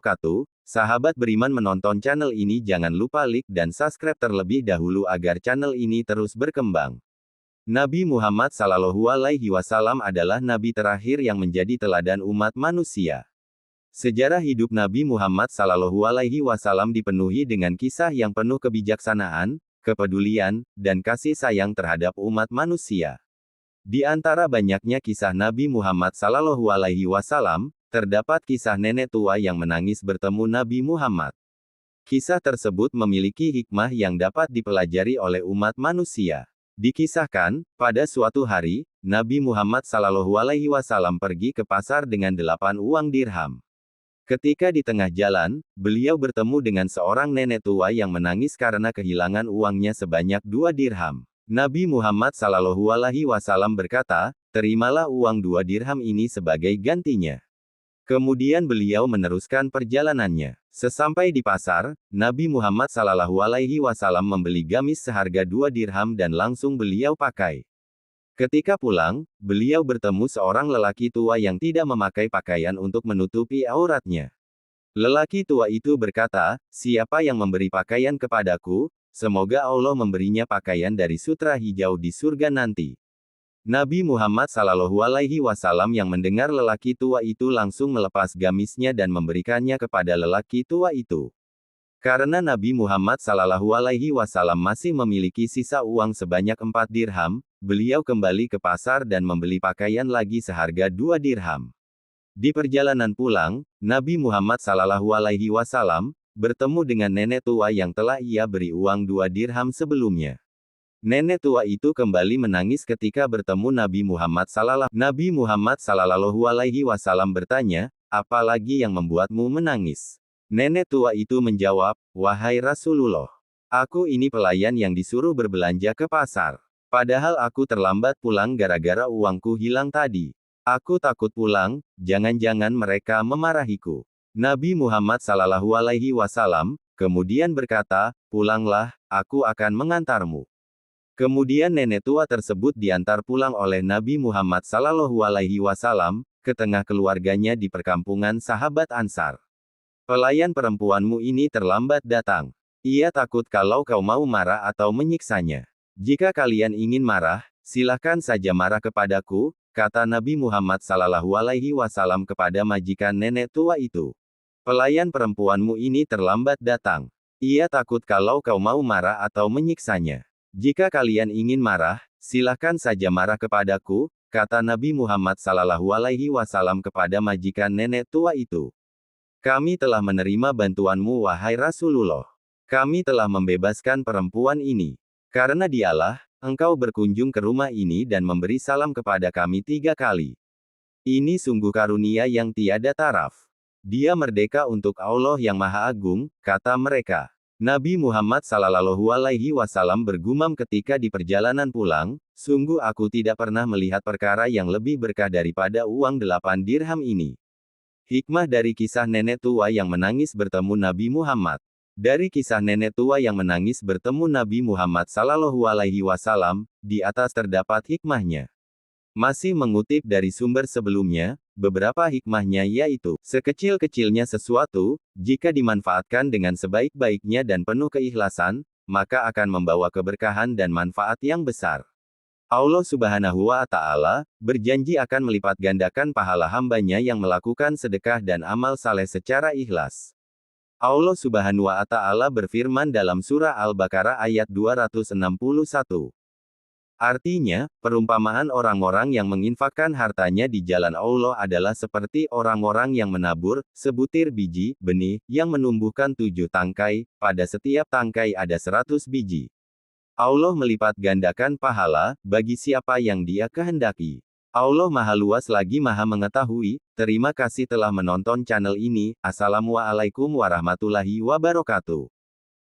wabarakatuh. Sahabat beriman menonton channel ini jangan lupa like dan subscribe terlebih dahulu agar channel ini terus berkembang. Nabi Muhammad SAW adalah nabi terakhir yang menjadi teladan umat manusia. Sejarah hidup Nabi Muhammad SAW dipenuhi dengan kisah yang penuh kebijaksanaan, kepedulian, dan kasih sayang terhadap umat manusia. Di antara banyaknya kisah Nabi Muhammad SAW, terdapat kisah nenek tua yang menangis bertemu Nabi Muhammad. Kisah tersebut memiliki hikmah yang dapat dipelajari oleh umat manusia. Dikisahkan, pada suatu hari, Nabi Muhammad SAW pergi ke pasar dengan 8 uang dirham. Ketika di tengah jalan, beliau bertemu dengan seorang nenek tua yang menangis karena kehilangan uangnya sebanyak 2 dirham. Nabi Muhammad SAW berkata, "Terimalah uang 2 dirham ini sebagai gantinya." Kemudian beliau meneruskan perjalanannya. Sesampai di pasar, Nabi Muhammad SAW membeli gamis seharga 2 dirham dan langsung beliau pakai. Ketika pulang, beliau bertemu seorang lelaki tua yang tidak memakai pakaian untuk menutupi auratnya. Lelaki tua itu berkata, "Siapa yang memberi pakaian kepadaku? Semoga Allah memberinya pakaian dari sutra hijau di surga nanti." Nabi Muhammad SAW yang mendengar lelaki tua itu langsung melepas gamisnya dan memberikannya kepada lelaki tua itu. Karena Nabi Muhammad SAW masih memiliki sisa uang sebanyak 4 dirham, beliau kembali ke pasar dan membeli pakaian lagi seharga 2 dirham. Di perjalanan pulang, Nabi Muhammad SAW bertemu dengan nenek tua yang telah ia beri uang 2 dirham sebelumnya. Nenek tua itu kembali menangis ketika bertemu Nabi Muhammad SAW bertanya, "Apa lagi yang membuatmu menangis?" Nenek tua itu menjawab, "Wahai Rasulullah, aku ini pelayan yang disuruh berbelanja ke pasar. Padahal aku terlambat pulang gara-gara uangku hilang tadi. Aku takut pulang, jangan-jangan mereka memarahiku." Nabi Muhammad SAW kemudian berkata, "Pulanglah, aku akan mengantarmu." Kemudian nenek tua tersebut diantar pulang oleh Nabi Muhammad SAW ke tengah keluarganya di perkampungan sahabat Ansar. "Pelayan perempuanmu ini terlambat datang. Ia takut kalau kau mau marah atau menyiksanya. Jika kalian ingin marah, silahkan saja marah kepadaku," kata Nabi Muhammad SAW kepada majikan nenek tua itu. "Pelayan perempuanmu ini terlambat datang. Ia takut kalau kau mau marah atau menyiksanya. Jika kalian ingin marah, silahkan saja marah kepadaku," kata Nabi Muhammad SAW kepada majikan nenek tua itu. "Kami telah menerima bantuanmu wahai Rasulullah. Kami telah membebaskan perempuan ini. Karena dialah, engkau berkunjung ke rumah ini dan memberi salam kepada kami 3 kali. Ini sungguh karunia yang tiada taraf. Dia merdeka untuk Allah yang Maha Agung," kata mereka. Nabi Muhammad SAW bergumam ketika di perjalanan pulang, "Sungguh aku tidak pernah melihat perkara yang lebih berkah daripada uang 8 dirham ini." Hikmah dari kisah nenek tua yang menangis bertemu Nabi Muhammad. Dari kisah nenek tua yang menangis bertemu Nabi Muhammad SAW, di atas terdapat hikmahnya. Masih mengutip dari sumber sebelumnya, beberapa hikmahnya yaitu, sekecil-kecilnya sesuatu, jika dimanfaatkan dengan sebaik-baiknya dan penuh keikhlasan, maka akan membawa keberkahan dan manfaat yang besar. Allah Subhanahu wa Ta'ala berjanji akan melipat gandakan pahala hambanya yang melakukan sedekah dan amal saleh secara ikhlas. Allah Subhanahu wa Ta'ala berfirman dalam surah Al-Baqarah ayat 261. Artinya, perumpamaan orang-orang yang menginfakkan hartanya di jalan Allah adalah seperti orang-orang yang menabur sebutir biji benih yang menumbuhkan 7 tangkai, pada setiap tangkai ada 100 biji. Allah melipat gandakan pahala bagi siapa yang Dia kehendaki. Allah Maha Luas lagi Maha Mengetahui. Terima kasih telah menonton channel ini. Assalamualaikum warahmatullahi wabarakatuh.